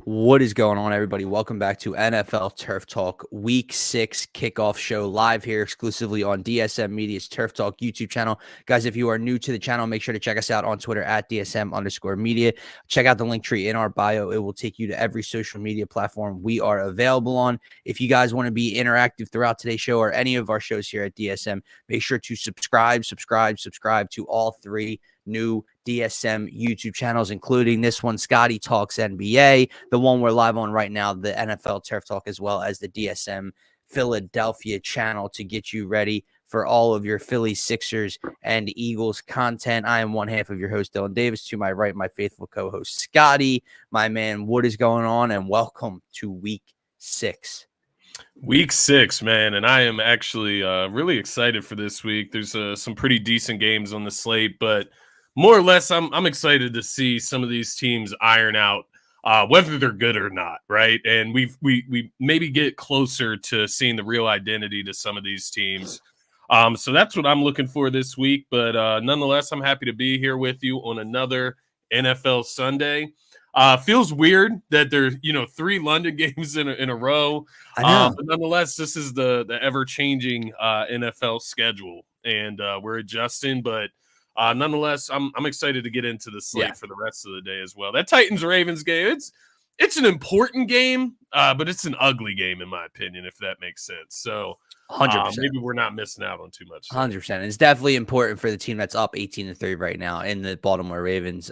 What is going on, everybody? Welcome back to NFL Turf Talk Week 6 kickoff show live here exclusively on DSM Media's Turf Talk YouTube channel. Guys, if you are new to the channel, make sure to check us out on Twitter at DSM_media. Check out the link tree in our bio. It will take you to every social media platform we are available on. If you guys want to be interactive throughout today's show or any of our shows here at DSM, make sure to subscribe to all three new DSM YouTube channels, including this one, Scotty Talks NBA, the one we're live on right now, the NFL Turf Talk, as well as the DSM Philadelphia channel to get you ready for all of your Phillies, Sixers, and Eagles content. I am one half of your host, Dylan Davis. To my right, my faithful co-host, Scotty. My man, what is going on? And welcome to Week 6. Week 6, man, and I am actually really excited for this week. There's some pretty decent games on the slate, but more or less, I'm excited to see some of these teams iron out whether they're good or not, right? And we maybe get closer to seeing the real identity to some of these teams. So that's what I'm looking for this week. But nonetheless, I'm happy to be here with you on another NFL Sunday. Feels weird that there's 3 London games in a row. I know. But nonetheless, this is the ever-changing NFL schedule, and we're adjusting. But nonetheless, I'm excited to get into the slate for the rest of the day as well. That Titans-Ravens game, it's an important game, but it's an ugly game in my opinion, if that makes sense. So 100%. Maybe we're not missing out on too much. 100%. It's definitely important for the team that's up 18-3 right now in the Baltimore Ravens.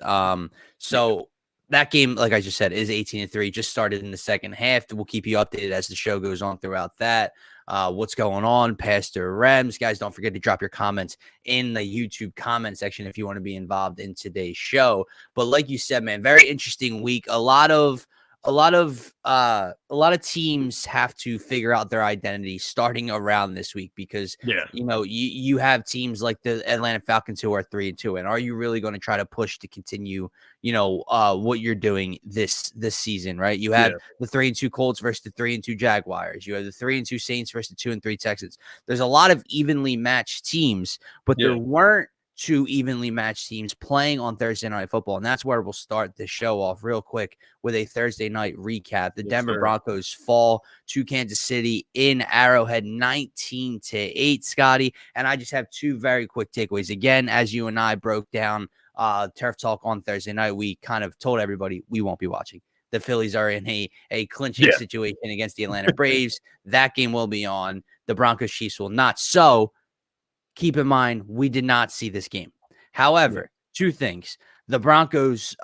That game, like I just said, is 18-3. Just started in the second half. We'll keep you updated as the show goes on throughout that. What's going on, Pastor Rems? Guys, don't forget to drop your comments in the YouTube comment section if you want to be involved in today's show. But like you said, man, very interesting week. A lot of teams have to figure out their identity starting around this week because you have teams like the Atlanta Falcons who are 3-2, and are you really going to try to push to continue what you're doing this season, right? You have the 3-2 Colts versus the 3-2 Jaguars. You have the 3-2 Saints versus the 2-3 Texans. There's a lot of evenly matched teams, but there weren't 2 evenly matched teams playing on Thursday Night Football. And that's where we'll start the show off real quick with a Thursday night recap. The Denver Broncos fall to Kansas City in Arrowhead 19-8, Scotty. And I just have 2 very quick takeaways. Again, as you and I broke down Turf Talk on Thursday night, we kind of told everybody we won't be watching. The Phillies are in a clinching situation against the Atlanta Braves. That game will be on. The Broncos Chiefs will not. So keep in mind, we did not see this game. However, 2 things. The Broncos,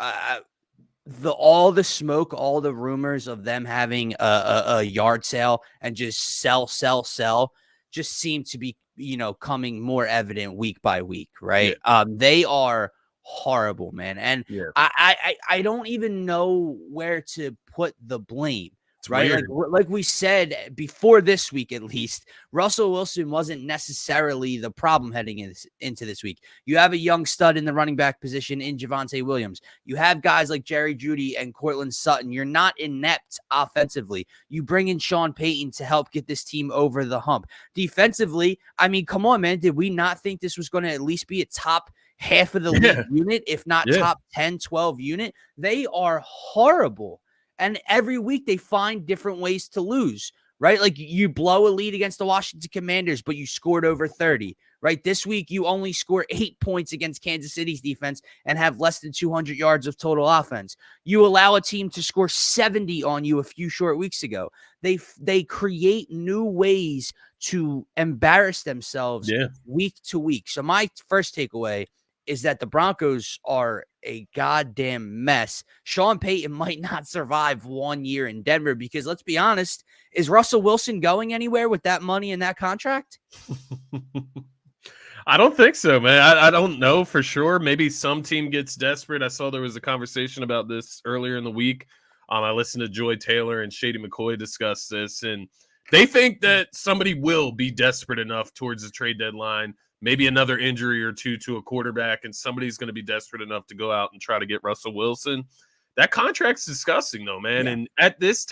all the smoke, all the rumors of them having a yard sale and just sell, just seem to be, coming more evident week by week, right? They are horrible, man. And I don't even know where to put the blame. Right. Like we said before this week, at least, Russell Wilson wasn't necessarily the problem heading into this week. You have a young stud in the running back position in Javonte Williams. You have guys like Jerry Jeudy and Cortland Sutton. You're not inept offensively. You bring in Sean Payton to help get this team over the hump. Defensively, I mean, come on, man. Did we not think this was going to at least be a top half of the league unit, if not top 10, 12 unit? They are horrible. And every week they find different ways to lose, right? Like you blow a lead against the Washington Commanders, but you scored over 30, right? This week you only score 8 points against Kansas City's defense and have less than 200 yards of total offense. You allow a team to score 70 on you a few short weeks ago. They create new ways to embarrass themselves week to week. So my first takeaway is that the Broncos are a goddamn mess. Sean Payton might not survive 1 year in Denver because, let's be honest, is Russell Wilson going anywhere with that money and that contract? I don't think so, man. I don't know for sure. Maybe some team gets desperate. I saw there was a conversation about this earlier in the week. I listened to Joy Taylor and Shady McCoy discuss this, and they think that somebody will be desperate enough towards the trade deadline, maybe another injury or 2 to a quarterback, and somebody's going to be desperate enough to go out and try to get Russell Wilson. That contract's disgusting, though, man. And at this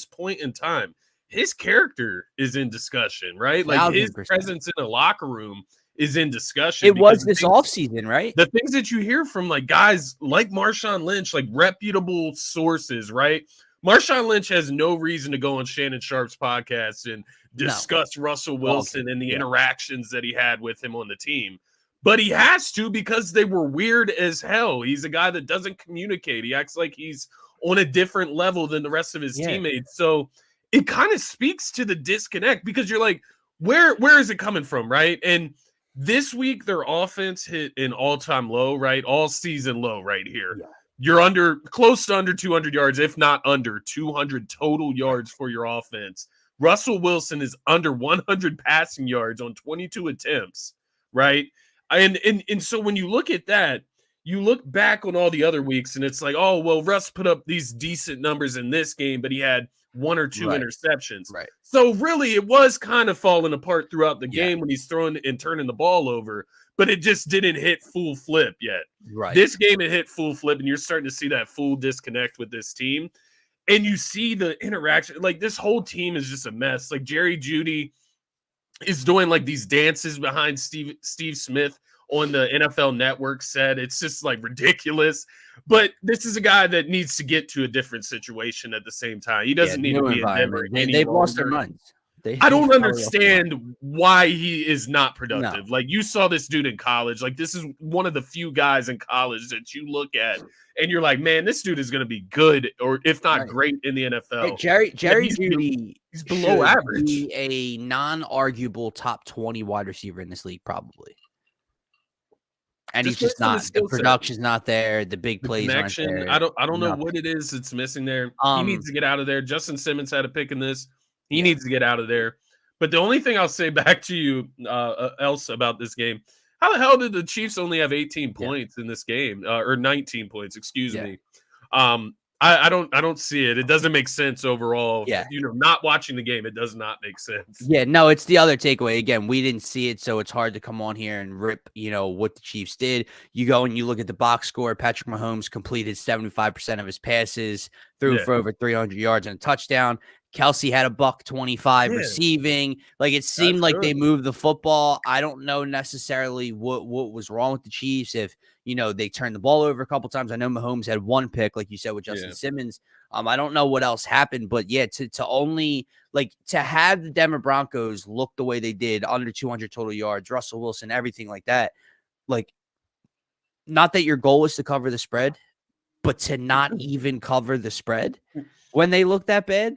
point in time, his character is in discussion, right? Like 100%. His presence in the locker room is in discussion. It was this offseason, right? The things that you hear from like guys like Marshawn Lynch, like reputable sources, right? Marshawn Lynch has no reason to go on Shannon Sharp's podcast and discuss Russell Wilson and the interactions that he had with him on the team. But he has to because they were weird as hell. He's a guy that doesn't communicate. He acts like he's on a different level than the rest of his teammates. So it kind of speaks to the disconnect because you're like, where is it coming from, right? And this week, their offense hit an all-time low, right? All season low right here. Yeah. You're close to under 200 yards, if not under 200 total yards for your offense. Russell Wilson is under 100 passing yards on 22 attempts, right? And so when you look at that, you look back on all the other weeks, and it's like, oh, well, Russ put up these decent numbers in this game, but he had 1 or 2 interceptions. Right. So really, it was kind of falling apart throughout the game when he's throwing and turning the ball over, but it just didn't hit full flip yet. Right. This game, it hit full flip, and you're starting to see that full disconnect with this team. And you see the interaction. Like, this whole team is just a mess. Like, Jerry Jeudy is doing, like, these dances behind Steve Smith on the NFL Network set. It's just, like, ridiculous. But this is a guy that needs to get to a different situation at the same time. He doesn't need to be in Denver. They've lost their minds. I don't understand why he is not productive. No. Like, you saw this dude in college. Like, this is one of the few guys in college that you look at and you're like, man, this dude is going to be good, or if not great, in the NFL. Hey, Jerry Jeudy, he's below average. Be a non-arguable top 20 wide receiver in this league, probably. And he's just not. The production's not there. The big plays aren't there. I don't know what it is that's missing there. He needs to get out of there. Justin Simmons had a pick in this. He needs to get out of there. But the only thing I'll say back to you else about this game, how the hell did the Chiefs only have 18 points in this game, or 19 points? Excuse me. I don't see it. It doesn't make sense overall. Yeah. Not watching the game, it does not make sense. Yeah, no, it's the other takeaway. Again, we didn't see it, so it's hard to come on here and rip, what the Chiefs did. You go and you look at the box score. Patrick Mahomes completed 75% of his passes, threw for over 300 yards and a touchdown. Kelsey had a $125 receiving. Like, it seemed like they moved the football. I don't know necessarily what was wrong with the Chiefs. If, they turned the ball over a couple times. I know Mahomes had one pick, like you said, with Justin Simmons. I don't know what else happened, but to only to have the Denver Broncos look the way they did, under 200 total yards, Russell Wilson, everything like that. Like, not that your goal is to cover the spread, but to not even cover the spread when they look that bad.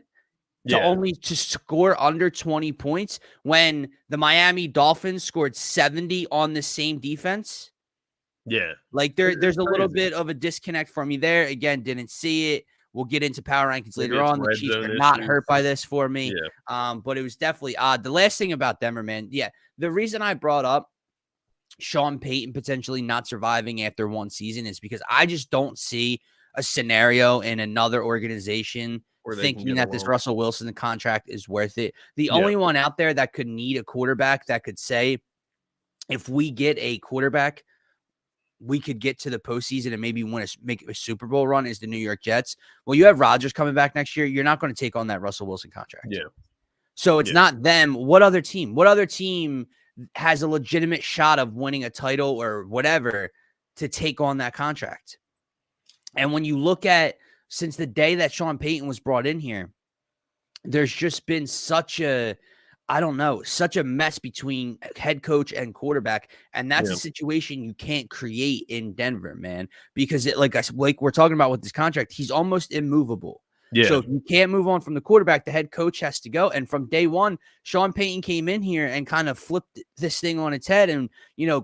To score under 20 points when the Miami Dolphins scored 70 on the same defense. Yeah. Like, there's a little bit of a disconnect for me there. Again, didn't see it. We'll get into power rankings later on. The Chiefs are not hurt by this for me. Yeah. But it was definitely odd. The last thing about Denver, man. Yeah. The reason I brought up Sean Payton potentially not surviving after one season is because I just don't see a scenario in another organization thinking that this Russell Wilson contract is worth it. The only one out there that could need a quarterback that could say, if we get a quarterback, we could get to the postseason and maybe make a Super Bowl run, is the New York Jets. Well, you have Rodgers coming back next year. You're not going to take on that Russell Wilson contract. Yeah. So it's not them. What other team has a legitimate shot of winning a title or whatever to take on that contract? And when you look at, since the day that Sean Payton was brought in here, there's just been such a mess between head coach and quarterback. And that's a situation you can't create in Denver, man, because like we're talking about with this contract, he's almost immovable. Yeah. So if you can't move on from the quarterback, the head coach has to go. And from day one, Sean Payton came in here and kind of flipped this thing on its head and,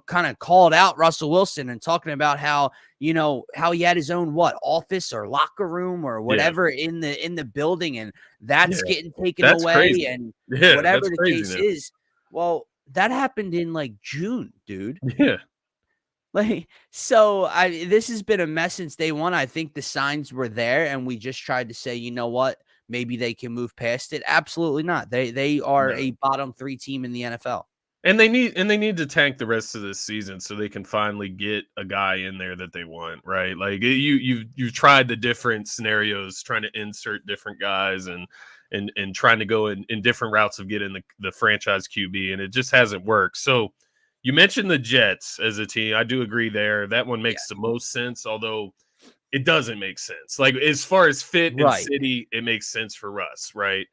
kind of called out Russell Wilson and talking about how he had his own office or locker room or whatever in the building. And that's getting taken away. Crazy. And whatever the case is. Well, that happened in June, dude. Yeah. This has been a mess since day one. I think the signs were there, and we just tried to say, you know what, maybe they can move past it. Absolutely not. They are a bottom 3 team in the NFL, and they need to tank the rest of this season so they can finally get a guy in there that they want. Right? Like you've tried the different scenarios, trying to insert different guys and trying to go in different routes of getting the franchise QB, and it just hasn't worked. So. You mentioned the Jets as a team. I do agree there. That one makes the most sense, although it doesn't make sense. Like as far as fit and city, it makes sense for Russ, right?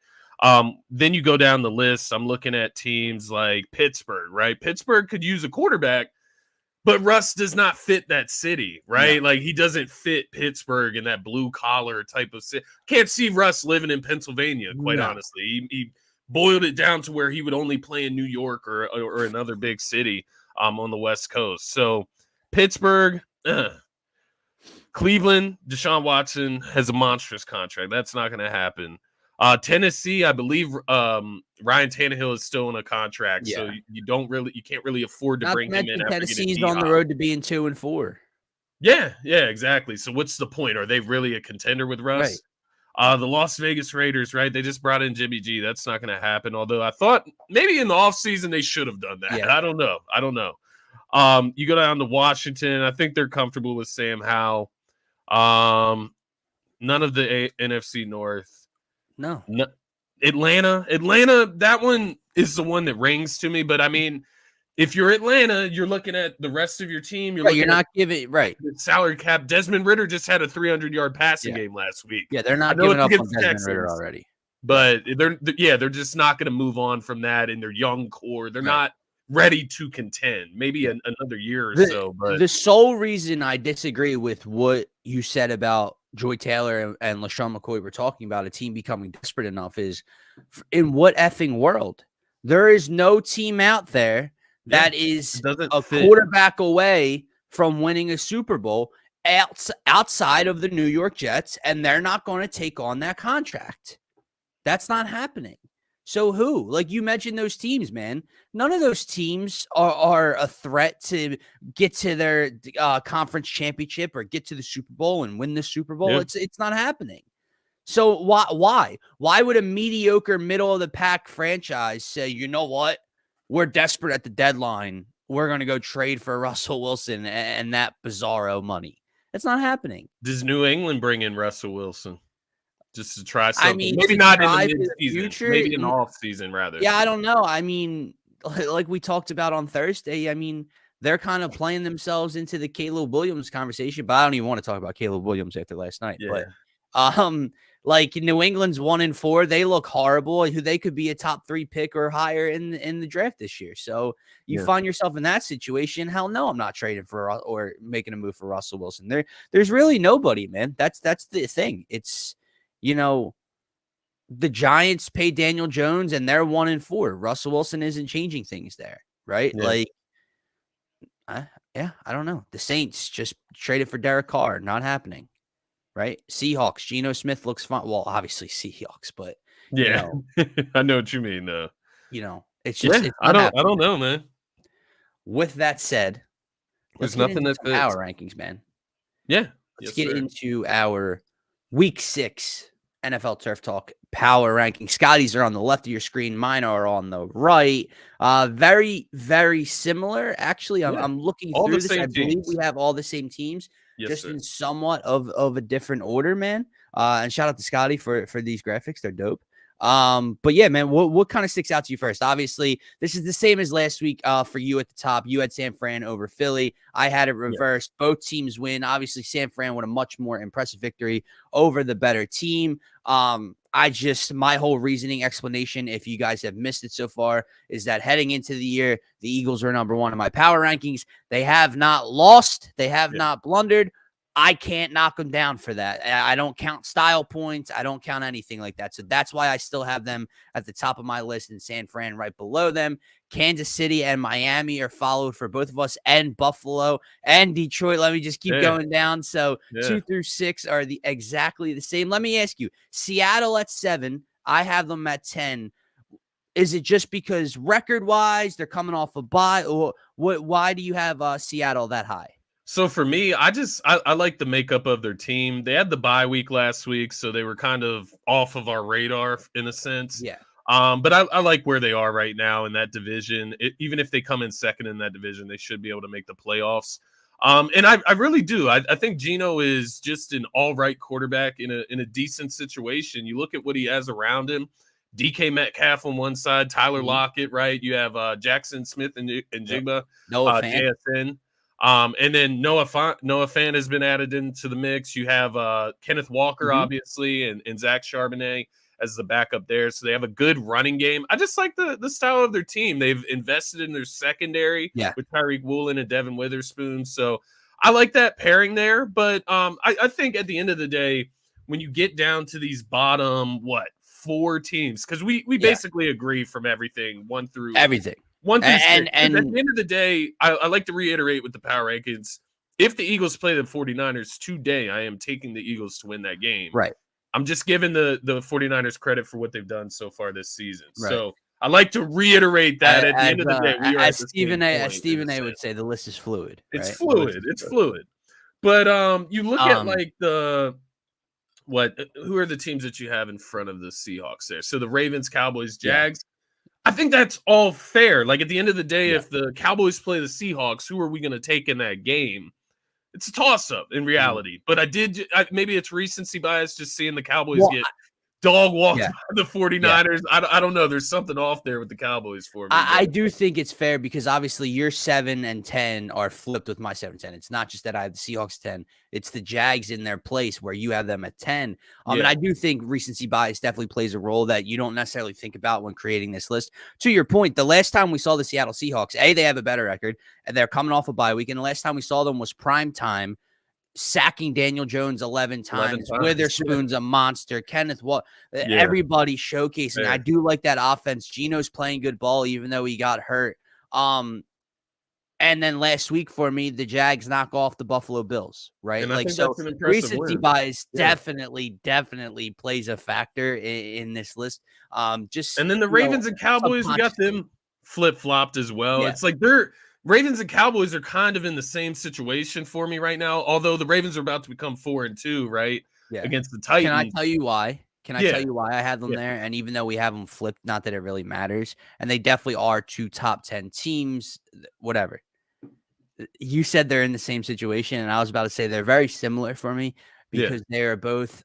Then you go down the list. I'm looking at teams like Pittsburgh, right? Pittsburgh could use a quarterback, but Russ does not fit that city, right? No. Like he doesn't fit Pittsburgh in that blue collar type of city. Can't see Russ living in Pennsylvania, quite honestly. He boiled it down to where he would only play in New York or another big city on the West Coast. So Pittsburgh, Cleveland, Deshaun Watson has a monstrous contract. That's not going to happen. Tennessee, I believe Ryan Tannehill is still in a contract, so you can't really afford to bring him in. Tennessee's on the road to being 2-4. Yeah, exactly. So what's the point? Are they really a contender with Russ? Right. The Las Vegas Raiders, right? They just brought in Jimmy G. That's not going to happen. Although I thought maybe in the offseason they should have done that. Yeah. I don't know. You go down to Washington. I think they're comfortable with Sam Howell. None of the NFC North. No. Atlanta, that one is the one that rings to me. But I mean, if you're Atlanta, you're looking at the rest of your team. You're not giving the salary cap. Desmond Ridder just had a 300-yard passing game last week. Yeah, they're not giving up on Desmond Ridder already. But they're just not going to move on from that in their young core. They're not ready to contend. Maybe another year or so. But the sole reason I disagree with what you said about Joy Taylor and LaShawn McCoy were talking about a team becoming desperate enough is in what effing world? There is no team out there that is a quarterback away from winning a Super Bowl outside of the New York Jets, and they're not going to take on that contract. That's not happening. So who? Like you mentioned those teams, man. None of those teams are a threat to get to their conference championship or get to the Super Bowl and win the Super Bowl. Yeah. It's not happening. So why? Why would a mediocre middle of the pack franchise say, you know what? We're desperate at the deadline. We're going to go trade for Russell Wilson and that bizarro money. It's not happening. Does New England bring in Russell Wilson? Just to try something. I mean, maybe not in the mid-season. Maybe in the off-season, rather. Yeah, I don't know. I mean, like we talked about on Thursday, I mean, they're kind of playing themselves into the Caleb Williams conversation, but I don't even want to talk about Caleb Williams after last night. Yeah. But like New England's 1-4, they look horrible. They could be a top 3 pick or higher in the draft this year. So you find yourself in that situation. Hell no, I'm not trading for or making a move for Russell Wilson. There's really nobody, man. That's the thing. It's the Giants pay Daniel Jones and they're 1-4. Russell Wilson isn't changing things there, right? Yeah. Like, I don't know. The Saints just traded for Derek Carr, not happening, right? Seahawks, Geno Smith looks fine. Well, obviously Seahawks, but I know what you mean, though. It's just I don't know, man. With that said, there's nothing that fits. Our rankings, man. Yeah, let's get into our Week 6 NFL Turf Talk power rankings. Scotty's are on the left of your screen. Mine are on the right. Very, very similar. Actually, I'm looking through this. I believe we have all the same teams, just in somewhat of a different order, man. And shout out to Scotty for these graphics. They're dope. But yeah, man, what kind of sticks out to you first? Obviously, this is the same as last week for you at the top. You had San Fran over Philly. I had it reversed. Yeah. Both teams win. Obviously, San Fran with a much more impressive victory over the better team. My whole reasoning explanation, if you guys have missed it so far, is that heading into the year, the Eagles are number 1 in my power rankings. They have not lost. They have not blundered. I can't knock them down for that. I don't count style points. I don't count anything like that. So that's why I still have them at the top of my list and San Fran right below them. Kansas City and Miami are followed for both of us, and Buffalo and Detroit. Let me just keep going down. So 2 through 6 are exactly the same. Let me ask you, Seattle at 7. I have them at 10. Is it just because record-wise they're coming off a bye, or why do you have Seattle that high? So for me, I like the makeup of their team. They had the bye week last week, so they were kind of off of our radar in a sense. Yeah. But I like where they are right now in that division. Even if they come in second in that division, they should be able to make the playoffs. And I really do. I think Geno is just an all right quarterback in a decent situation. You look at what he has around him. DK Metcalf on one side, Tyler Lockett, right? You have Jackson Smith and Jigba, Noah JSN. And then Noah Fant has been added into the mix. You have Kenneth Walker, obviously, and Zach Charbonnet as the backup there. So they have a good running game. I just like the style of their team. They've invested in their secondary with Tyreek Woolen and Devin Witherspoon. So I like that pairing there. But I think at the end of the day, when you get down to these bottom, 4 teams, because we basically agree from everything, 1 through everything. 1 through 6. And at the end of the day, I like to reiterate with the power rankings, if the Eagles play the 49ers today, I am taking the Eagles to win that game. Right. I'm just giving the 49ers credit for what they've done so far this season. Right. So I like to reiterate that at the end of the day, we are as Stephen A would say, the list is fluid. Right? It's fluid. It's fluid. But you look at like who are the teams that you have in front of the Seahawks there? So the Ravens, Cowboys, Jags. I think that's all fair. Like at the end of the day, if the Cowboys play the Seahawks, who are we going to take in that game? It's a toss-up in reality. But maybe it's recency bias just seeing the Cowboys get dog walked by the 49ers. I don't know. There's something off there with the Cowboys for me. I do think it's fair because obviously your 7 and 10 are flipped with my 7 and 10. It's not just that I have the Seahawks 10. It's the Jags in their place where you have them at 10. And I do think recency bias definitely plays a role that you don't necessarily think about when creating this list. To your point, the last time we saw the Seattle Seahawks, they have a better record and they're coming off a bye week. And the last time we saw them was prime time, sacking Daniel Jones 11 times. Witherspoon's a monster. Kenneth everybody showcasing. I do like that offense. Geno's playing good ball, even though he got hurt. And then last week for me, the Jags knock off the Buffalo Bills, right? And so recency bias definitely plays a factor in this list. And then the Ravens and Cowboys, we got them flip-flopped as well. It's like Ravens and Cowboys are kind of in the same situation for me right now, although the Ravens are about to become 4-2, right? Against the Titans. Can I tell you why? Tell you why I had them there? And even though we have them flipped, not that it really matters, and they definitely are 2 top 10 teams, whatever. You said they're in the same situation, and I was about to say they're very similar for me because they are both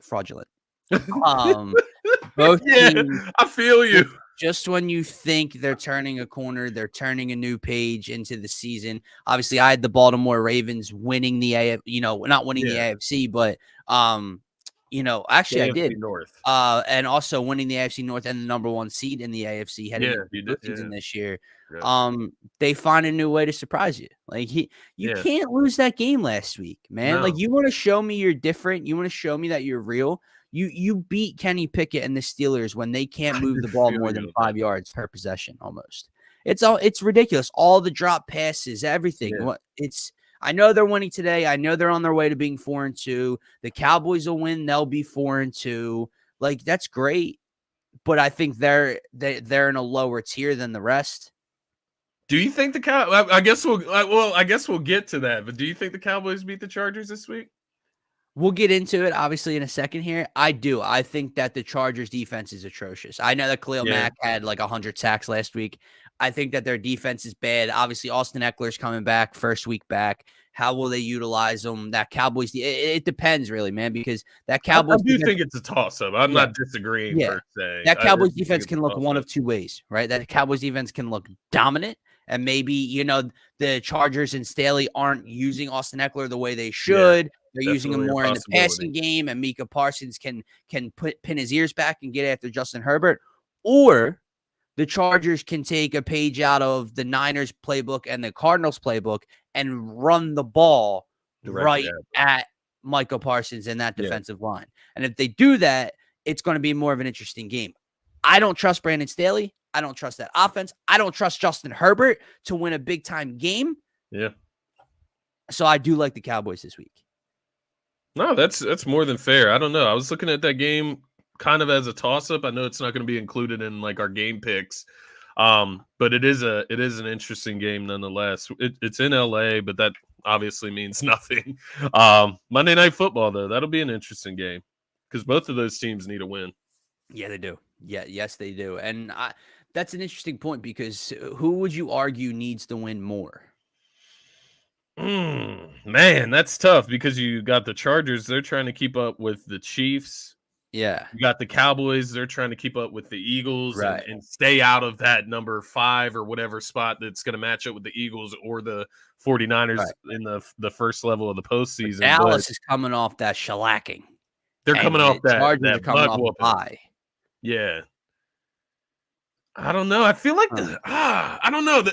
fraudulent. Both teams, I feel you. Just when you think they're turning a corner, they're turning a new page into the season. Obviously, I had the Baltimore Ravens winning the not winning the AFC, but actually I did. North. And also winning the AFC North and the number 1 seed in the AFC heading into the season this year. Yeah. They find a new way to surprise you. Like you can't lose that game last week, man. No. Like you want to show me you're different. You want to show me that you're real. You beat Kenny Pickett and the Steelers when they can't move the ball more than 5 yards per possession almost. It's ridiculous. All the drop passes, everything. I know they're winning today. I know they're on their way to being 4-2. The Cowboys will win. They'll be 4-2. Like that's great, but I think they're in a lower tier than the rest. Do you think I guess we'll get to that. But do you think the Cowboys beat the Chargers this week? We'll get into it, obviously, in a second here. I do. I think that the Chargers' defense is atrocious. I know that Khalil Mack had like 100 sacks last week. I think that their defense is bad. Obviously, Austin Eckler's coming back, first week back. How will they utilize them? That Cowboys, it depends really, man, because that Cowboys I do think it's a toss-up. I'm not disagreeing per se. That Cowboys defense can look one of 2 ways, right? That Cowboys defense can look dominant, and maybe, the Chargers and Staley aren't using Austin Eckler the way they should. They're using him more in the passing game, and Micah Parsons can pin his ears back and get after Justin Herbert. Or the Chargers can take a page out of the Niners playbook and the Cardinals playbook and run the ball right at Micah Parsons and that defensive line. And if they do that, it's going to be more of an interesting game. I don't trust Brandon Staley. I don't trust that offense. I don't trust Justin Herbert to win a big-time game. Yeah. So I do like the Cowboys this week. No, that's more than fair. I don't know. I was looking at that game kind of as a toss-up. I know it's not going to be included in like our game picks, but it is an interesting game nonetheless. It's in LA, but that obviously means nothing. Monday Night Football, though, that'll be an interesting game because both of those teams need a win. Yeah, they do. Yes, they do. And that's an interesting point because who would you argue needs to win more? Man, that's tough because you got the Chargers. They're trying to keep up with the Chiefs. Yeah. You got the Cowboys. They're trying to keep up with the Eagles Right. and stay out of that number 5 or whatever spot that's going to match up with the Eagles or the 49ers in the first level of the postseason. But Dallas is coming off that shellacking. they're And coming off the that Chargers are coming butt off a whooping. bye. Yeah. I don't know. I feel like I don't know.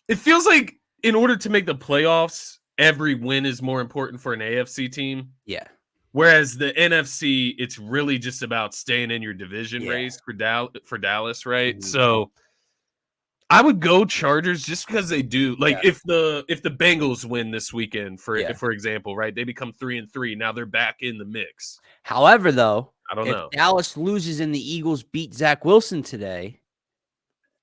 It feels like in order to make the playoffs, every win is more important for an AFC team. Yeah. Whereas the NFC, it's really just about staying in your division race for Dallas, right? Mhm. So I would go Chargers just because they do. Like if the Bengals win this weekend, for example, right? They become 3-3. Now they're back in the mix. However, though, I don't if know. Dallas loses and the Eagles beat Zach Wilson today,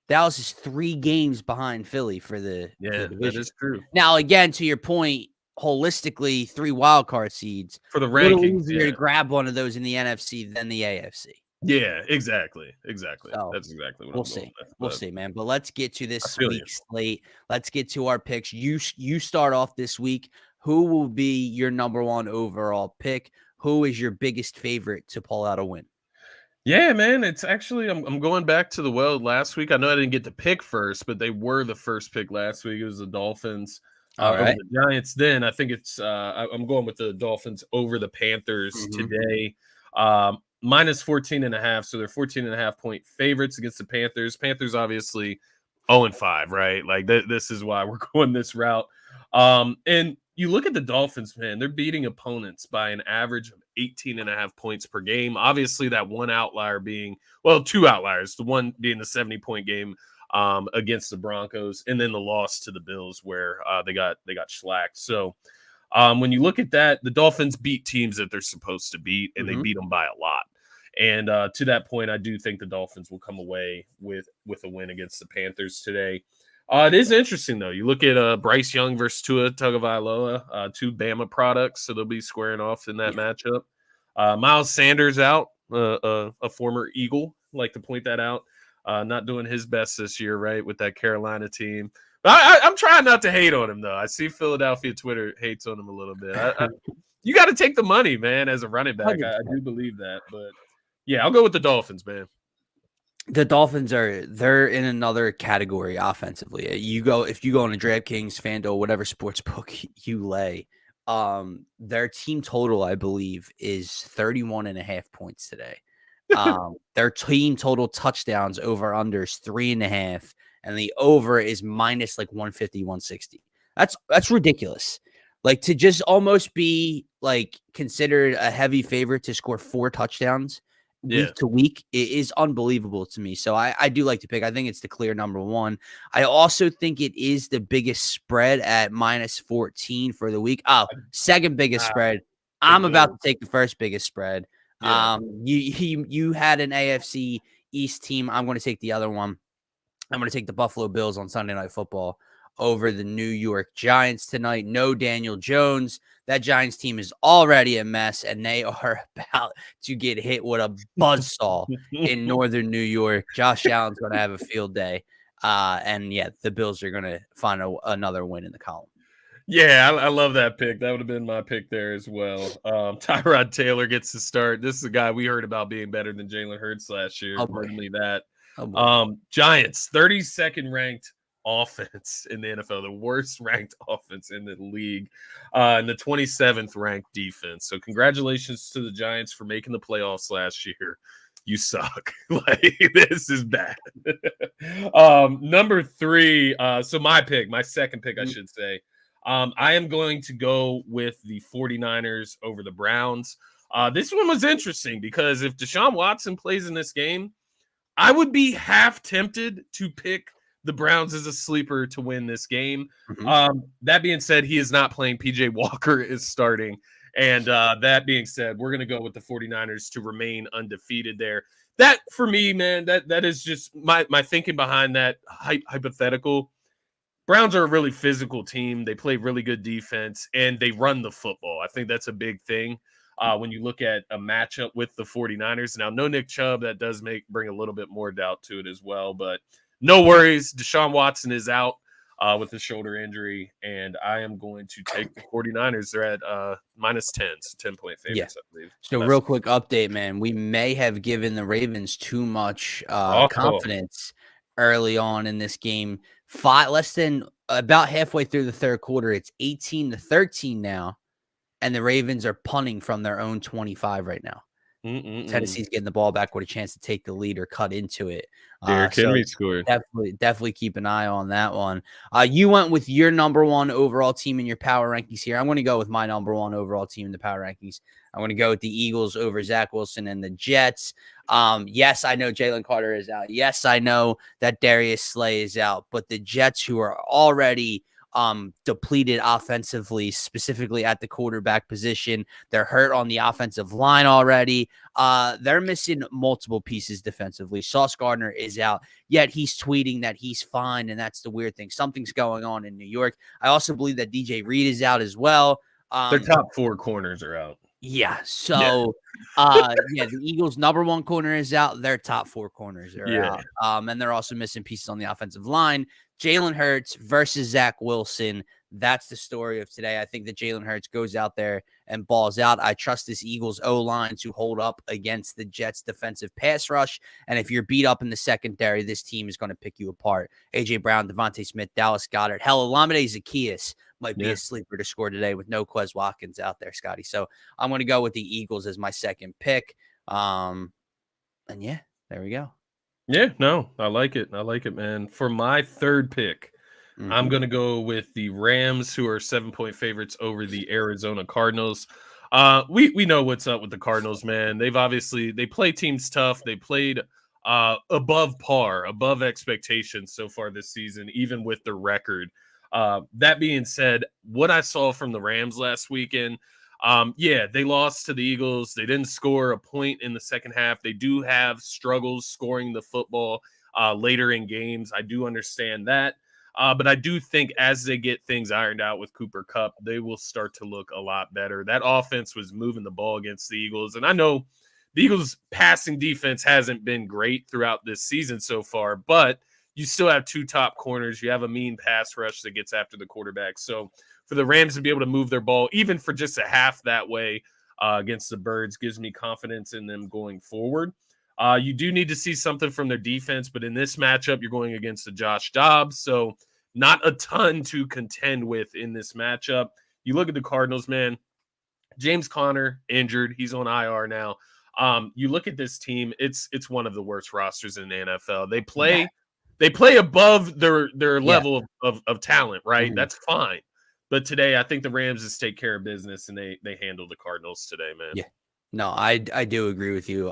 Dallas is 3 games behind Philly for the division. That is true. Now, again, to your point, holistically, 3 wild card seeds for the little rankings. easier to grab one of those in the NFC than the AFC. Yeah, exactly. So, That's exactly what we'll I'm see. going with. We'll see, man. But let's get to this week's slate. Let's get to our picks. You start off this week. Who will be your number 1 overall pick? Who is your biggest favorite to pull out a win? Yeah, man. It's actually I'm going back to the well last week. I know I didn't get to pick first, but they were the first pick last week. It was the Dolphins over the Giants. Then I think it's I'm going with the Dolphins over the Panthers today. Minus 14.5. So they're 14.5 point favorites against the Panthers. Panthers obviously 0-5, right? Like this is why we're going this route. And you look at the Dolphins, man, they're beating opponents by an average of 18.5 points per game. Obviously, that one outlier being, well, 2 outliers, the one being the 70-point game against the Broncos, and then the loss to the Bills where they got shellacked. So when you look at that, the Dolphins beat teams that they're supposed to beat, and they beat them by a lot. And to that point, I do think the Dolphins will come away with a win against the Panthers today. It is interesting, though. You look at Bryce Young versus Tua Tagovailoa, 2 Bama products, so they'll be squaring off in that matchup. Miles Sanders out, a former Eagle, like to point that out. Not doing his best this year, right, with that Carolina team. But I'm trying not to hate on him, though. I see Philadelphia Twitter hates on him a little bit. You got to take the money, man, as a running back. I do believe that. But, yeah, I'll go with the Dolphins, man. The Dolphins they're in another category offensively. If you go on a DraftKings, FanDuel, whatever sports book you lay, their team total, I believe, is 31.5 points today. Their team total touchdowns over unders 3.5, and the over is minus like 150, 160. That's ridiculous. Like to just almost be like considered a heavy favorite to score 4 touchdowns week to week, it is unbelievable to me. So I do like to pick. I think it's the clear number 1. I also think it is the biggest spread at minus 14 for the week. Oh, second biggest spread. I'm about to take the first biggest spread. Yeah. You had an AFC East team. I'm going to take the other one. I'm going to take the Buffalo Bills on Sunday Night Football over the New York Giants tonight. No Daniel Jones. That Giants team is already a mess, and they are about to get hit with a buzzsaw in northern New York. Josh Allen's going to have a field day. And, yeah, the Bills are going to find another win in the column. Yeah, I love that pick. That would have been my pick there as well. Tyrod Taylor gets to start. This is a guy we heard about being better than Jalen Hurts last year. Certainly that. Giants, 32nd ranked offense in the NFL, the worst ranked offense in the league, and the 27th ranked defense. So congratulations to the Giants for making the playoffs last year. You suck. Like, this is bad. Number 3. So my second pick, I should say. I am going to go with the 49ers over the Browns. This one was interesting because if Deshaun Watson plays in this game, I would be half tempted to pick the Browns as a sleeper to win this game. That being said, he is not playing. PJ Walker is starting. And that being said, we're going to go with the 49ers to remain undefeated there. That, for me, man, that is just my thinking behind that hypothetical. Browns are a really physical team. They play really good defense, and they run the football. I think that's a big thing when you look at a matchup with the 49ers. Now, no Nick Chubb, that does bring a little bit more doubt to it as well. But no worries. Deshaun Watson is out. with the shoulder injury, and I am going to take the 49ers. They're at -10, so 10-point favorites, I believe. So real quick update, man. We may have given the Ravens too much confidence early on in this game. Less than about halfway through the third quarter, it's 18-13 now, and the Ravens are punting from their own 25 right now. Tennessee's getting the ball back with a chance to take the lead or cut into it. Derrick Henry scored. Definitely keep an eye on that one. You went with your number one overall team in your power rankings here. I'm going to go with my number one overall team in the power rankings. I'm going to go with the Eagles over Zach Wilson and the Jets. Yes, I know Jalen Carter is out. Yes, I know that Darius Slay is out. But the Jets, who are already depleted offensively, specifically at the quarterback position. They're hurt on the offensive line already. They're missing multiple pieces defensively. Sauce Gardner is out, yet he's tweeting that he's fine, and that's the weird thing. Something's going on in New York. I also believe that DJ Reed is out as well. Their top 4 corners are out. Yeah, so the Eagles' number one corner is out. Their top 4 corners are out. And they're also missing pieces on the offensive line. Jalen Hurts versus Zach Wilson. That's the story of today. I think that Jalen Hurts goes out there and balls out. I trust this Eagles O-line to hold up against the Jets' defensive pass rush. And if you're beat up in the secondary, this team is going to pick you apart. A.J. Brown, Devontae Smith, Dallas Goedert. Hell, Olamide Zaccheaus might be a sleeper to score today with no Quez Watkins out there, Scotty. So I'm going to go with the Eagles as my second pick. And yeah, there we go. Yeah, no, I like it. I like it, man. For my third pick, I'm going to go with the Rams, who are 7-point favorites over the Arizona Cardinals. We know what's up with the Cardinals, man. They play teams tough. They played above par, above expectations so far this season, even with the record. That being said, what I saw from the Rams last weekend, they lost to the Eagles. They didn't score a point in the second half. They do have struggles scoring the football later in games. I do understand that. But I do think as they get things ironed out with Cooper Kupp, they will start to look a lot better. That offense was moving the ball against the Eagles. And I know the Eagles' passing defense hasn't been great throughout this season so far, but you still have 2 top corners. You have a mean pass rush that gets after the quarterback. So for the Rams to be able to move their ball, even for just a half that way against the Birds, gives me confidence in them going forward. You do need to see something from their defense, but in this matchup, you're going against a Josh Dobbs, so not a ton to contend with in this matchup. You look at the Cardinals, man. James Conner injured. He's on IR now. You look at this team, it's one of the worst rosters in the NFL. They play above their level of talent, right? That's fine. But today, I think the Rams just take care of business, and they handle the Cardinals today, man. Yeah. No, I do agree with you.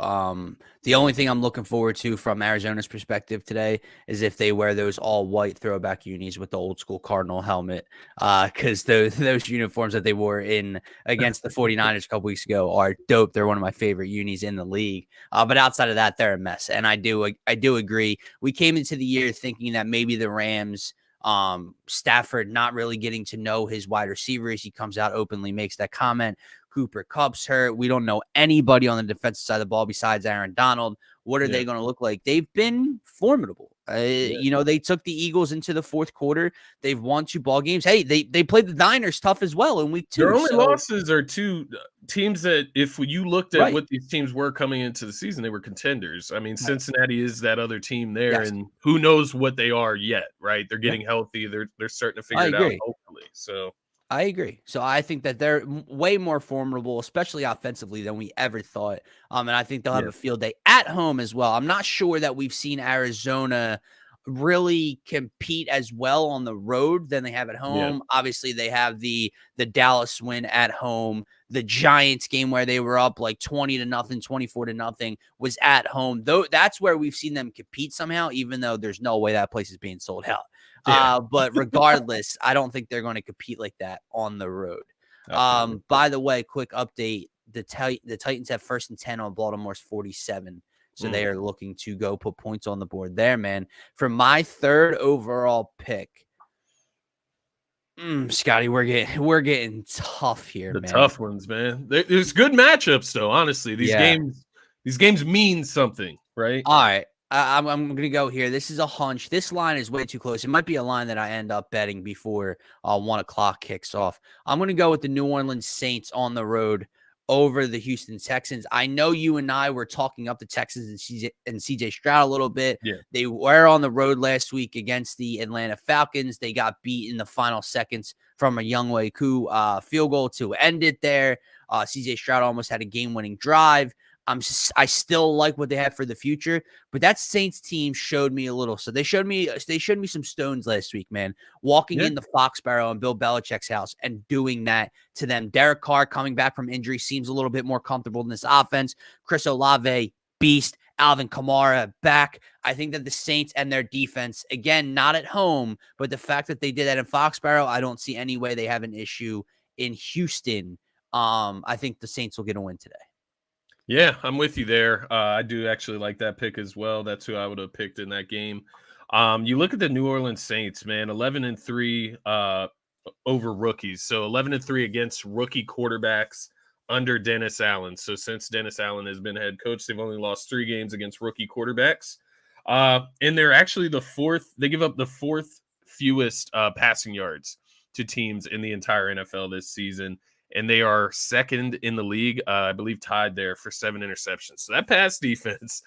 The only thing I'm looking forward to from Arizona's perspective today is if they wear those all white throwback unis with the old school Cardinal helmet, because those uniforms that they wore in against the 49ers a couple weeks ago are dope. They're one of my favorite unis in the league. But outside of that, they're a mess. And I do agree. We came into the year thinking that maybe the Rams, Stafford not really getting to know his wide receivers. He comes out openly, makes that comment. Cooper Kupp's hurt. We don't know anybody on the defensive side of the ball besides Aaron Donald. What are they going to look like? They've been formidable. They took the Eagles into the fourth quarter. They've won 2 ball games. Hey, they played the Niners tough as well in week 2. Their only losses are 2 teams that, if you looked at what these teams were coming into the season, they were contenders. I mean, Cincinnati is that other team there, and who knows what they are yet, right? They're getting healthy. They're starting to figure it out, hopefully. So I agree. So I think that they're way more formidable, especially offensively, than we ever thought. And I think they'll have a field day at home as well. I'm not sure that we've seen Arizona really compete as well on the road than they have at home. Obviously, they have the Dallas win at home. The Giants game where they were up like 20-0, 24-0 was at home. Though that's where we've seen them compete somehow, even though there's no way that place is being sold out. But regardless, I don't think they're going to compete like that on the road. By the way, quick update. The Titans have 1st and 10 on Baltimore's 47. So they are looking to go put points on the board there, man. For my third overall pick, Scotty, we're getting tough here, man. Tough ones, man. There's good matchups, though, honestly. These games mean something, right? All right. I'm going to go here. This is a hunch. This line is way too close. It might be a line that I end up betting before 1 o'clock kicks off. I'm going to go with the New Orleans Saints on the road over the Houston Texans. I know you and I were talking up the Texans and CJ Stroud a little bit. Yeah. They were on the road last week against the Atlanta Falcons. They got beat in the final seconds from a Younghoe Koo field goal to end it there. CJ Stroud almost had a game-winning drive. I still like what they have for the future, but that Saints team showed me a little. So they showed me some stones last week, man. Walking into Foxborough and Bill Belichick's house and doing that to them. Derek Carr coming back from injury seems a little bit more comfortable in this offense. Chris Olave, beast. Alvin Kamara back. I think that the Saints and their defense, again, not at home, but the fact that they did that in Foxborough, I don't see any way they have an issue in Houston. I think the Saints will get a win today. Yeah, I'm with you there. I do actually like that pick as well. That's who I would have picked in that game. You look at the New Orleans Saints, man, 11-3 over rookies. So 11-3 against rookie quarterbacks under Dennis Allen. So since Dennis Allen has been head coach, they've only lost 3 games against rookie quarterbacks. And they're actually they give up the 4th fewest passing yards to teams in the entire NFL this season. And they are 2nd in the league, I believe tied there for 7 interceptions. So that pass defense,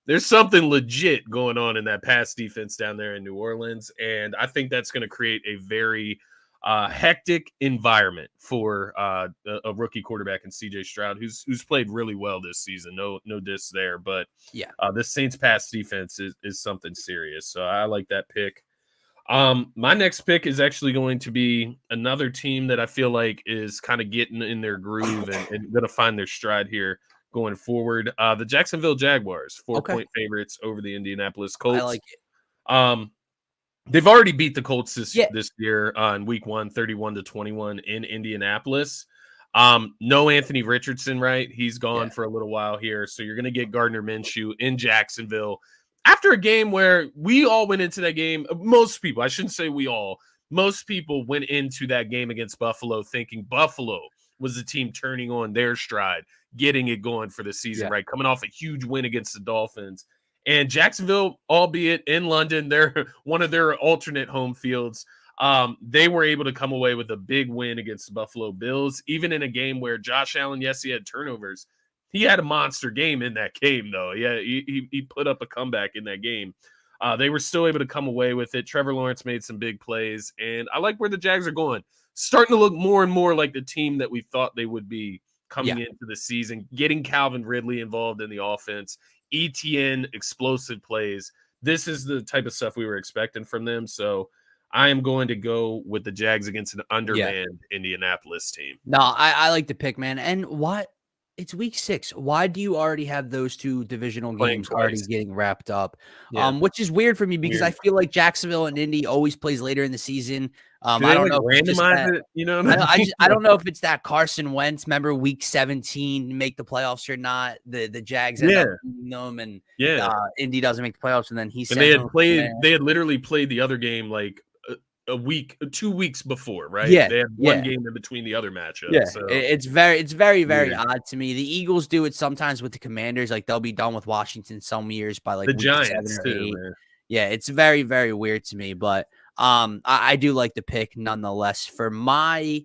there's something legit going on in that pass defense down there in New Orleans. And I think that's going to create a very hectic environment for a rookie quarterback in CJ Stroud, who's played really well this season. No diss there. But yeah, the Saints pass defense is something serious. So I like that pick. My next pick is actually going to be another team that I feel like is kind of getting in their groove and going to find their stride here going forward. The Jacksonville Jaguars, 4-point favorites over the Indianapolis Colts. I like it. They've already beat the Colts this year in week 1, 31-21 in Indianapolis. No Anthony Richardson, right? He's gone for a little while here. So you're going to get Gardner Minshew in Jacksonville. After a game where we all went into that game, most people, I shouldn't say we all, most people went into that game against Buffalo thinking Buffalo was the team turning on their stride, getting it going for the season, right? Coming off a huge win against the Dolphins. And Jacksonville, albeit in London, they're one of their alternate home fields. They were able to come away with a big win against the Buffalo Bills, even in a game where Josh Allen, yes, he had turnovers. He had a monster game in that game, though. Yeah, he put up a comeback in that game. They were still able to come away with it. Trevor Lawrence made some big plays, and I like where the Jags are going. Starting to look more and more like the team that we thought they would be coming into the season, getting Calvin Ridley involved in the offense, ETN explosive plays. This is the type of stuff we were expecting from them. So I am going to go with the Jags against an undermanned Indianapolis team. No, I like the pick, man. And what? It's week 6. Why do you already have those 2 divisional games already getting wrapped up? Which is weird for me because I feel like Jacksonville and Indy always plays later in the season. I don't know. Randomize it, you know. I don't know if it's that Carson Wentz. Remember week 17 make the playoffs or not? The Jags end up beating them, and Indy doesn't make the playoffs, and then they had literally played the other game like a week, 2 weeks before, right? They had one game in between the other matchup. So. It's very odd to me. The Eagles do it sometimes with the Commanders. Like they'll be done with Washington some years by like the week Giants 7 or too, 8. Man. Yeah, it's very weird to me, but I do like the pick nonetheless. For my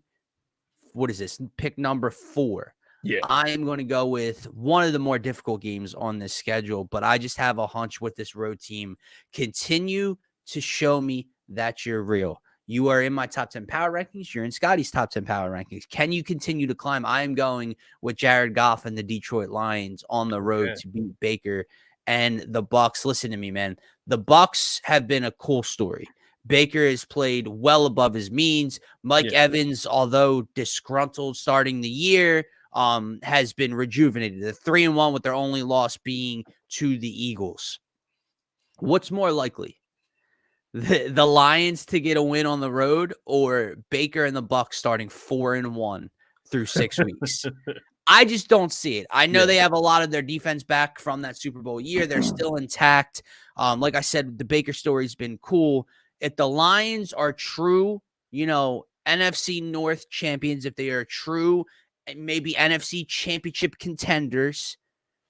pick number 4. Yeah, I am going to go with one of the more difficult games on this schedule, but I just have a hunch with this road team. Continue to show me that you're real. You are in my top 10 power rankings. You're in Scotty's top 10 power rankings. Can you continue to climb? I am going with Jared Goff and the Detroit Lions on the road to beat Baker and the Bucs. Listen to me, man. The Bucs have been a cool story. Baker has played well above his means. Mike Evans, although disgruntled starting the year, has been rejuvenated. They're 3-1 with their only loss being to the Eagles. What's more likely? The Lions to get a win on the road, or Baker and the Bucs starting 4-1 through 6 weeks? I just don't see it. I know they have a lot of their defense back from that Super Bowl year. They're still intact. Like I said, the Baker story's been cool. If the Lions are true, NFC North champions, if they are true, maybe NFC championship contenders,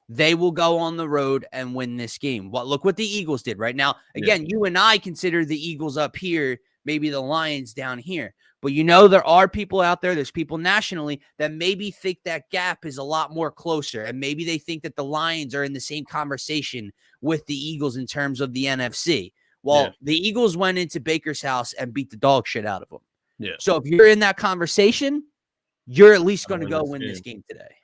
they will go on the road and win this game. Well, look what the Eagles did right now. Again, you and I consider the Eagles up here, maybe the Lions down here. But there are people out there, there's people nationally that maybe think that gap is a lot more closer. And maybe they think that the Lions are in the same conversation with the Eagles in terms of the NFC. Well, the Eagles went into Baker's house and beat the dog shit out of them. Yeah. So if you're in that conversation, you're at least going to go win this game today.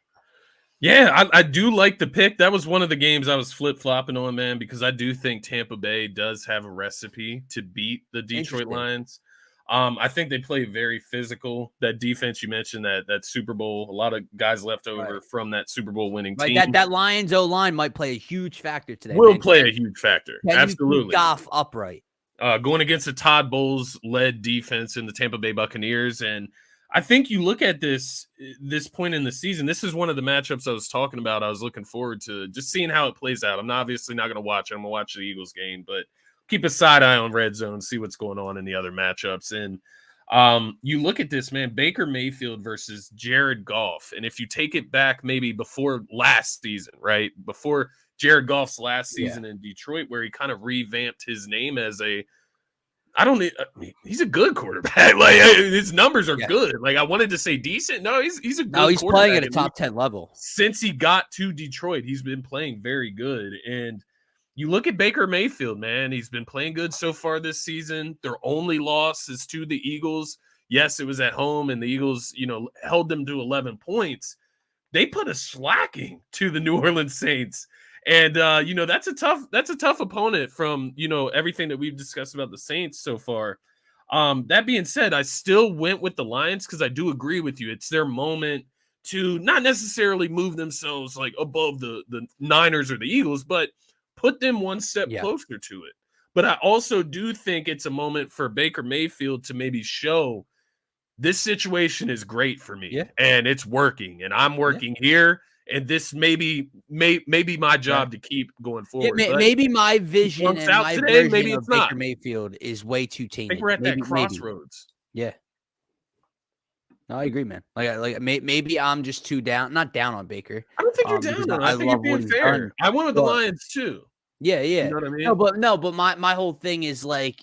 Yeah, I do like the pick. That was one of the games I was flip-flopping on, man, because I do think Tampa Bay does have a recipe to beat the Detroit Lions. I think they play very physical. That defense you mentioned, that Super Bowl, a lot of guys left over from that Super Bowl winning team. That Lions O-line might play a huge factor today. Will play a huge factor. Absolutely. You keep Goff upright. Going against a Todd Bowles-led defense in the Tampa Bay Buccaneers, and I think you look at this point in the season, this is one of the matchups I was talking about. I was looking forward to just seeing how it plays out. I'm obviously not going to watch it. I'm going to watch the Eagles game, but keep a side eye on Red Zone, see what's going on in the other matchups. And you look at this, man, Baker Mayfield versus Jared Goff. And if you take it back maybe before last season, right? Before Jared Goff's last season in Detroit, where he kind of revamped his name as he's a good quarterback. Like his numbers are good. Like I wanted to say decent. No, he's a good. No, he's playing at a top 10 level. Since he got to Detroit, he's been playing very good. And you look at Baker Mayfield, man, he's been playing good so far this season. Their only loss is to the Eagles. Yes, it was at home, and the Eagles, held them to 11 points. They put a slacking to the New Orleans Saints. And that's a tough opponent from everything that we've discussed about the Saints so far. That being said, I still went with the Lions because I do agree with you. It's their moment to not necessarily move themselves like above the Niners or the Eagles, but put them one step closer to it. But I also do think it's a moment for Baker Mayfield to maybe show this situation is great for me and it's working and I'm working here. And this may be my job to keep going forward. Maybe my vision and my today, version maybe of it's Baker not. Mayfield is way too tainted. I think we're at that crossroads. Yeah. No, I agree, man. Like maybe I'm just too not down on Baker. I don't think you're down on. I think you're being fair. I went with the Lions too. Yeah. You know what I mean? No, but my whole thing is like,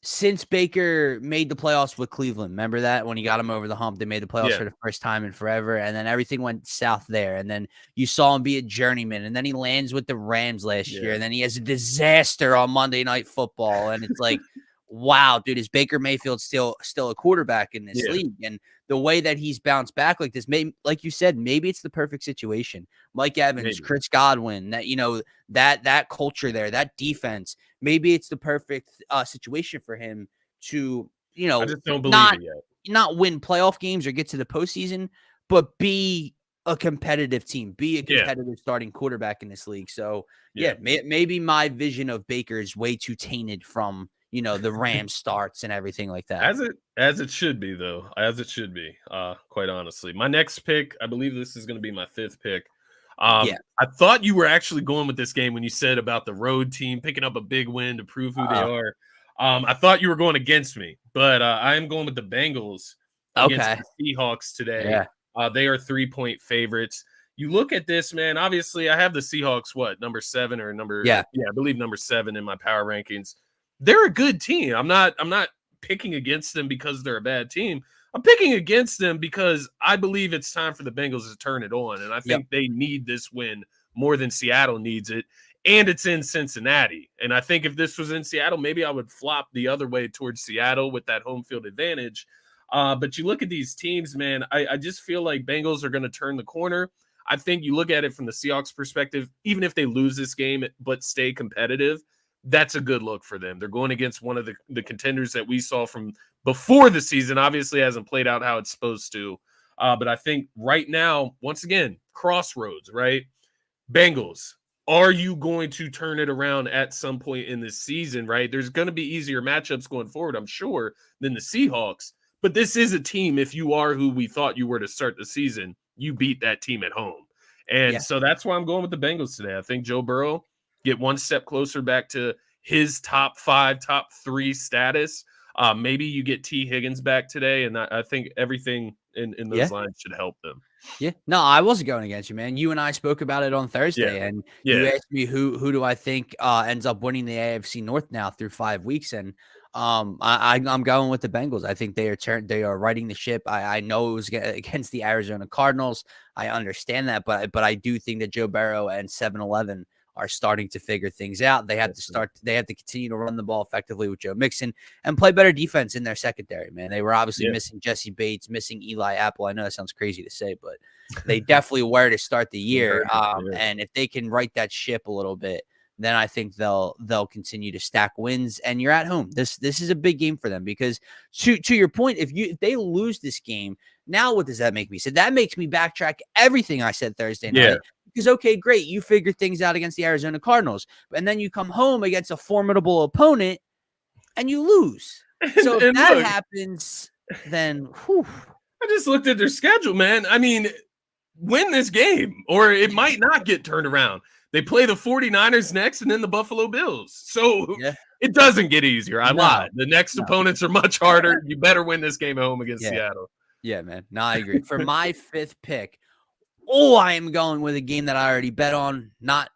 since Baker made the playoffs with Cleveland, remember that when he got him over the hump, they made the playoffs for the first time in forever, and then everything went south there. And then you saw him be a journeyman, and then he lands with the Rams last year, and then he has a disaster on Monday Night Football, and it's like, wow, dude, is Baker Mayfield still a quarterback in this league? And the way that he's bounced back like this, like you said, maybe it's the perfect situation. Mike Evans, Chris Godwin, that culture there, that defense. Maybe it's the perfect situation for him to, I just don't believe it yet. Not win playoff games or get to the postseason, but be a competitive team, be a competitive starting quarterback in this league. So maybe my vision of Baker is way too tainted from the Rams starts and everything like that. As it should be, though. As it should be, quite honestly. My next pick, I believe this is going to be my fifth pick. I thought you were actually going with this game when you said about the road team picking up a big win to prove who they are. I thought you were going against me, but I am going with the Bengals against the Seahawks today. They are 3-point favorites. You look at this, man. Obviously, I have the Seahawks, number 7 or number? I believe number 7 in my power rankings. They're a good team. I'm not picking against them because they're a bad team. I'm picking against them because I believe it's time for the Bengals to turn it on, and I think they need this win more than Seattle needs it, and it's in Cincinnati. And I think if this was in Seattle, maybe I would flop the other way towards Seattle with that home field advantage. But you look at these teams, man, I just feel like Bengals are going to turn the corner. I think you look at it from the Seahawks perspective, even if they lose this game but stay competitive, that's a good look for them. They're going against one of the contenders that we saw from before the season. Obviously hasn't played out how it's supposed to. But I think right now, once again, crossroads, right? Bengals, are you going to turn it around at some point in this season, right? There's going to be easier matchups going forward, I'm sure, than the Seahawks. But this is a team, if you are who we thought you were to start the season, you beat that team at home. And so that's why I'm going with the Bengals today. I think Joe Burrow get one step closer back to his top 5, top 3 status. Maybe you get T. Higgins back today, and I think everything in those lines should help them. Yeah, no, I wasn't going against you, man. You and I spoke about it on Thursday, and you asked me who do I think ends up winning the AFC North now through 5 weeks, and I'm going with the Bengals. I think they are righting the ship. I know it was against the Arizona Cardinals. I understand that, but I do think that Joe Burrow and 7-Eleven are starting to figure things out. They have to continue to run the ball effectively with Joe Mixon and play better defense in their secondary, man. They were obviously missing Jesse Bates, missing Eli Apple. I know that sounds crazy to say, but they definitely were to start the year. And if they can right that ship a little bit, then I think they'll continue to stack wins. And you're at home. This is a big game for them because to your point, if they lose this game, now what does that make me? So that makes me backtrack everything I said Thursday night. Because, okay, great, you figured things out against the Arizona Cardinals, and then you come home against a formidable opponent and you lose. So if that happens, then I just looked at their schedule, man. I mean, win this game, or it might not get turned around. They play the 49ers next and then the Buffalo Bills. So it doesn't get easier. I lied. The next opponents are much harder. You better win this game at home against Seattle. Yeah, man. No, I agree. For my 5th pick, I am going with a game that I already bet on, not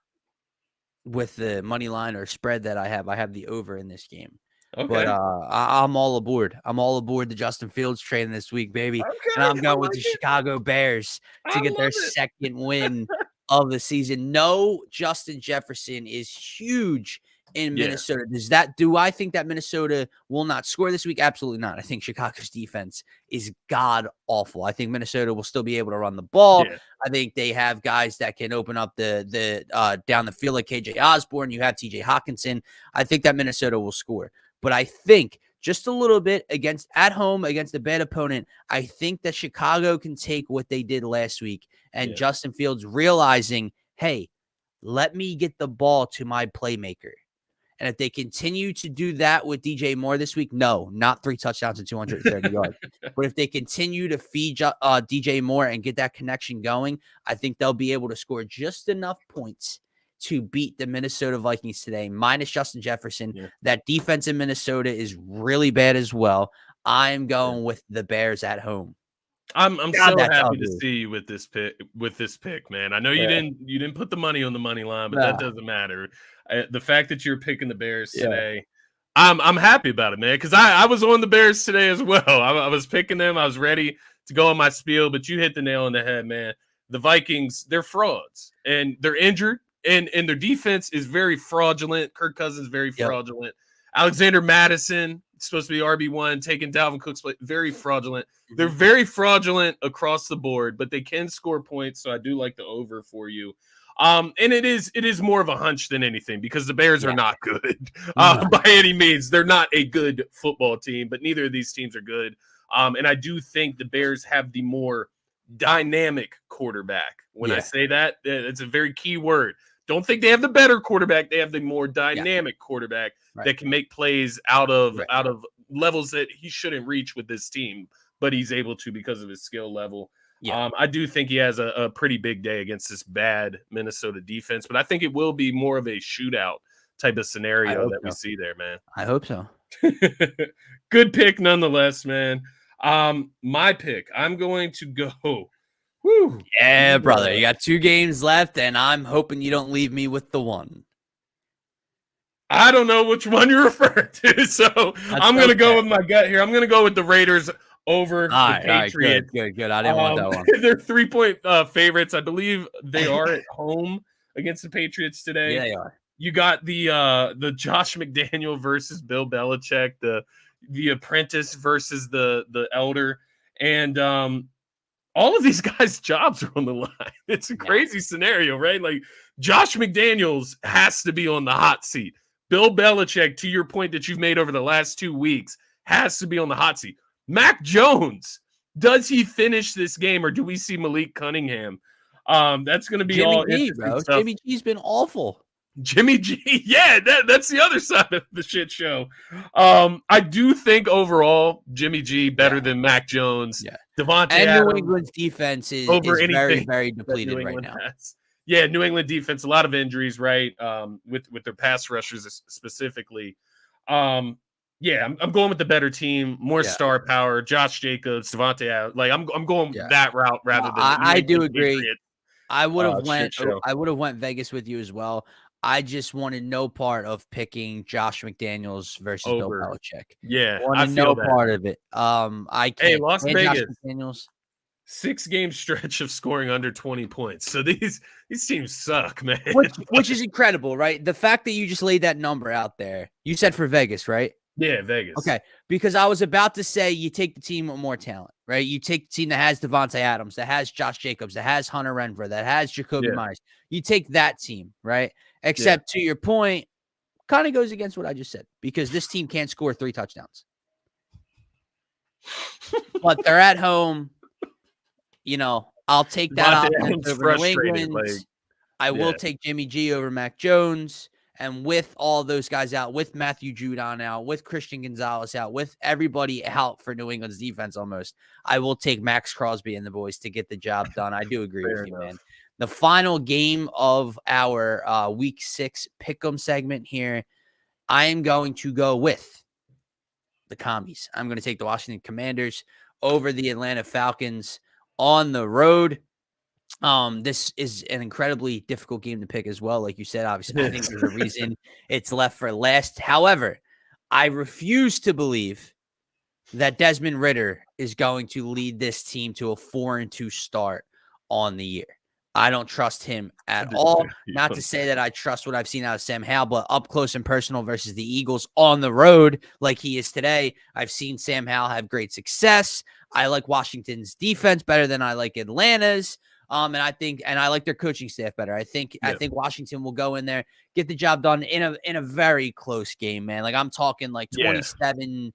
with the money line or spread that I have. I have the over in this game. Okay. But I'm all aboard. I'm all aboard the Justin Fields train this week, baby. Okay, and I'm going with the Chicago Bears to get their second win of the season. No, Justin Jefferson is huge in Minnesota. Do I think that Minnesota will not score this week? Absolutely not. I think Chicago's defense is god awful. I think Minnesota will still be able to run the ball. I think they have guys that can open up the down the field like KJ Osborne. You have TJ Hawkinson. I think that Minnesota will score. But I think just a little bit at home against a bad opponent, I think that Chicago can take what they did last week and Justin Fields realizing, hey, let me get the ball to my playmaker. And if they continue to do that with DJ Moore this week, no, not 3 touchdowns and 230 yards. But if they continue to feed DJ Moore and get that connection going, I think they'll be able to score just enough points to beat the Minnesota Vikings today, minus Justin Jefferson. That defense in Minnesota is really bad as well. I'm going with the Bears at home. I'm so happy to see you with this pick, man. I know you didn't put the money on the money line, but that doesn't matter. The fact that you're picking the Bears today, I'm happy about it, man, because I was on the Bears today as well. I was picking them. I was ready to go on my spiel, but you hit the nail on the head, man. The Vikings, they're frauds, and they're injured. And their defense is very fraudulent. Kirk Cousins, very fraudulent. Alexander Mattison, supposed to be RB1, taking Dalvin Cook's play, very fraudulent. They're very fraudulent across the board, but they can score points, so I do like the over for you. And it is more of a hunch than anything because the Bears are not good by any means. They're not a good football team, but neither of these teams are good. And I do think the Bears have the more dynamic quarterback. When I say that, it's a very key word. Don't think they have the better quarterback. They have the more dynamic quarterback that can make plays out of levels that he shouldn't reach with this team, but he's able to because of his skill level. I do think he has a pretty big day against this bad Minnesota defense, but I think it will be more of a shootout type of scenario that we see there, man. I hope so. Good pick nonetheless, man. My pick, I'm going to go. Woo. Yeah, brother. You got 2 games left, and I'm hoping you don't leave me with the one. I don't know which one you're referring to, so I'm going to go with my gut here. I'm going to go with the Raiders over the Patriots. Good. I didn't want that one. They're 3-point favorites. I believe they are at home against the Patriots today. Yeah, they are. You got the Josh McDaniel versus Bill Belichick, the apprentice versus the elder, and all of these guys' jobs are on the line. It's a crazy scenario, right? Like Josh McDaniels has to be on the hot seat. Bill Belichick, to your point that you've made over the last 2 weeks, has to be on the hot seat. Mac Jones, does he finish this game or do we see Malik Cunningham? That's going to be Jimmy G, bro. Stuff. Jimmy G's been awful. Jimmy G, yeah, that's the other side of the shit show. I do think overall Jimmy G better than Mac Jones. Yeah. Devontae and Adams, New England's defense is very, very depleted right now. Yeah, New England defense, a lot of injuries, right? With their pass rushers specifically. Yeah, I'm going with the better team, more star power. Josh Jacobs, Devontae Adams. Like I'm going that route rather than the I do agree. Patriots, I would have went Vegas with you as well. I just wanted no part of picking Josh McDaniels versus Bill Belichick. Yeah, wanted no part of it. I can't. Hey, Las Vegas. Josh McDaniels. 6-game stretch of scoring under 20 points. So these teams suck, man. Which is incredible, right? The fact that you just laid that number out there. You said for Vegas, right? Yeah, Vegas. Okay, because I was about to say you take the team with more talent, right? You take the team that has Devontae Adams, that has Josh Jacobs, that has Hunter Renfrow, that has Jacoby Myers. You take that team, right? Except to your point, kind of goes against what I just said because this team can't score 3 touchdowns. But they're at home. You know, I'll take that offense over New England. I will take Jimmy G over Mac Jones. And with all those guys out, with Matthew Judon out, with Christian Gonzalez out, with everybody out for New England's defense almost, I will take Max Crosby and the boys to get the job done. I do agree with you, man. The final game of our Week 6 Pick'em segment here, I am going to go with the Commies. I'm going to take the Washington Commanders over the Atlanta Falcons on the road. This is an incredibly difficult game to pick as well. Like you said, obviously, I think there's a reason it's left for last. However, I refuse to believe that Desmond Ridder is going to lead this team to a 4-2 start on the year. I don't trust him at all. Not to say that I trust what I've seen out of Sam Howell, but up close and personal versus the Eagles on the road like he is today, I've seen Sam Howell have great success. I like Washington's defense better than I like Atlanta's. And I like their coaching staff better. I think Washington will go in there, get the job done in a very close game, man. Like I'm talking like 27-24,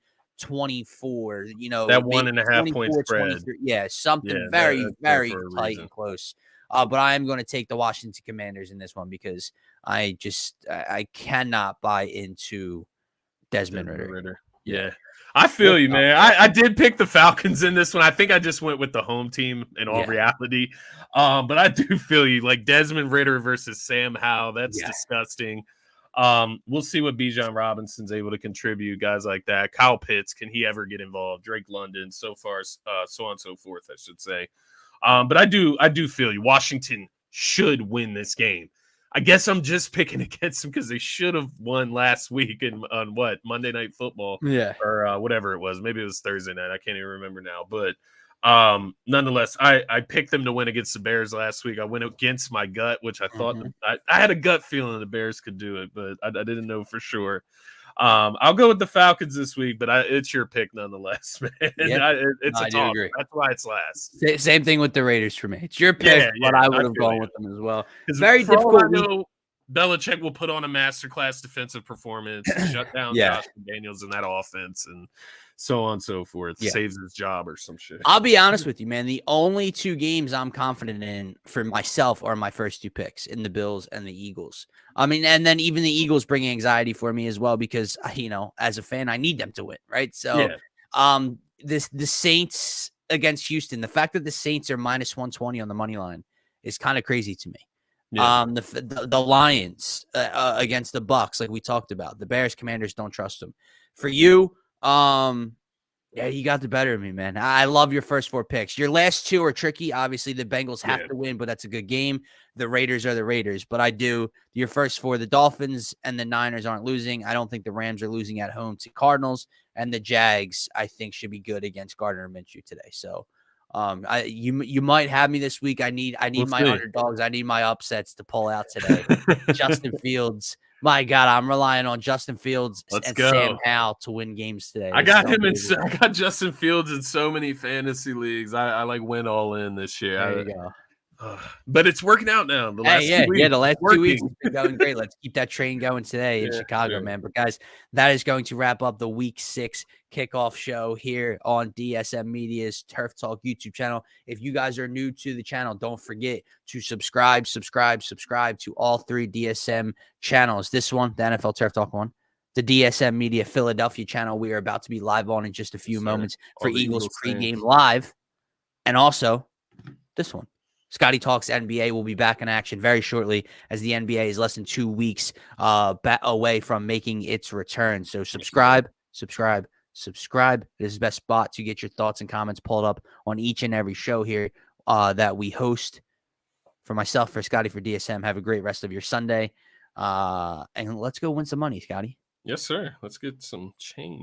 you know, that 1.5 point spread. Yeah, something very, very tight and close. But I am going to take the Washington Commanders in this one because I cannot buy into Desmond Ridder. Yeah. I feel you, man. I did pick the Falcons in this one. I think I just went with the home team in all reality. But I do feel you. Like Desmond Ridder versus Sam Howell. That's disgusting. We'll see what Bijan Robinson's able to contribute, guys like that. Kyle Pitts, can he ever get involved? Drake London, so far, so on and so forth, I should say. But I do feel you. Washington should win this game. I guess I'm just picking against them because they should have won last week on Monday Night Football, or whatever it was. Maybe it was Thursday night. I can't even remember now. But nonetheless, I picked them to win against the Bears last week. I went against my gut, which I thought I had a gut feeling the Bears could do it, but I didn't know for sure. I'll go with the Falcons this week, but it's your pick nonetheless, man. It's a talk. That's why it's last. Same thing with the Raiders for me. It's your pick, but I would have gone with them as well. It's very difficult. Belichick will put on a masterclass defensive performance, shut down Josh McDaniels in that offense, and so on and so forth. Saves his job or some shit. I'll be honest with you, man. The only 2 games I'm confident in for myself are my first 2 picks in the Bills and the Eagles. I mean, and then even the Eagles bring anxiety for me as well because, you know, as a fan, I need them to win, right? So the Saints against Houston, the fact that the Saints are minus 120 on the money line is kind of crazy to me. The Lions against the Bucks, like we talked about. The Bears, Commanders, don't trust them. For you, you got the better of me, man. I love your first 4 picks. Your last 2 are tricky. Obviously, the Bengals have to win, but that's a good game. The Raiders are the Raiders, but your first 4, the Dolphins and the Niners aren't losing. I don't think the Rams are losing at home to Cardinals, and the Jags, I think, should be good against Gardner Minshew today. So, you might have me this week. I need my underdogs. I need my upsets to pull out today. Justin Fields. My God, I'm relying on Justin Fields Sam Howell to win games today. I got Justin Fields in so many fantasy leagues. I like went all in this year. There you go. But it's working out now. The last 2 weeks has been going great. Let's keep that train going today in Chicago, man. But guys, that is going to wrap up the Week 6 kickoff show here on DSM Media's Turf Talk YouTube channel. If you guys are new to the channel, don't forget to subscribe to all 3 DSM channels. This one, the NFL Turf Talk one, the DSM Media Philadelphia channel we are about to be live on in just a few moments for Eagles pregame live. And also this one, Scotty Talks NBA, will be back in action very shortly as the NBA is less than 2 weeks away from making its return. So subscribe subscribe. It is the best spot to get your thoughts and comments pulled up on each and every show here that we host. For myself, for Scotty, for DSM, have a great rest of your Sunday. And let's go win some money, Scotty. Yes, sir. Let's get some change.